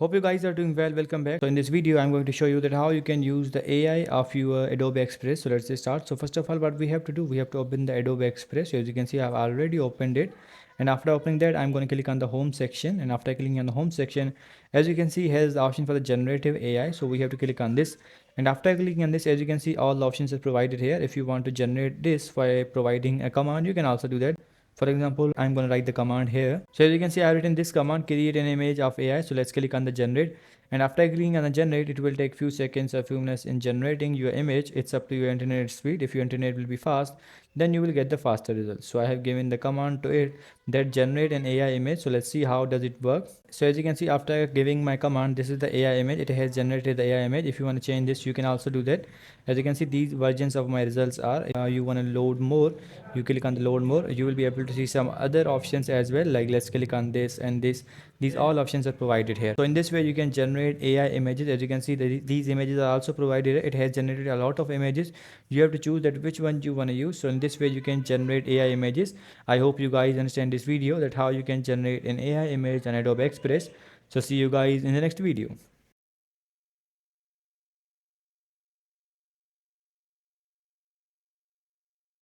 Hope you guys are doing well. Welcome back. So in this video, I'm going to show you that how you can use the AI of your Adobe Express. So let's just start. So first of all, what we have to do, we have to open the Adobe Express. So as you can see, I've already opened it. And after opening that, I'm going to click on the home section. And after clicking on the home section, as you can see, has the option for the generative AI. So we have to click on this. And after clicking on this, as you can see, all the options are provided here. If you want to generate this by providing a command, you can also do that. For example, I'm going to write the command here. So as you can see, I've written this command, create an image of AI. So let's click on the generate. And after clicking on the generate, it will take few seconds or few minutes in generating your image. It's up to your internet speed. If your internet will be fast, then you will get the faster results. So I have given the command to it that generate an AI image. So let's see how does it work. So as you can see, after giving my command, this is the AI image. It has generated the AI image. If you want to change this, you can also do that. As you can see, these versions of my results are, you want to load more, you click on the load more, you will be able to see some other options as well, like let's click on this and this. These all options are provided here. So in this way you can generate AI images. As you can see, these images are also provided. It has generated a lot of images. You have to choose that which one you want to use. So in this way you can generate AI images. I hope you guys understand this video, that how you can generate an AI image on Adobe Express. So see you guys in the next video.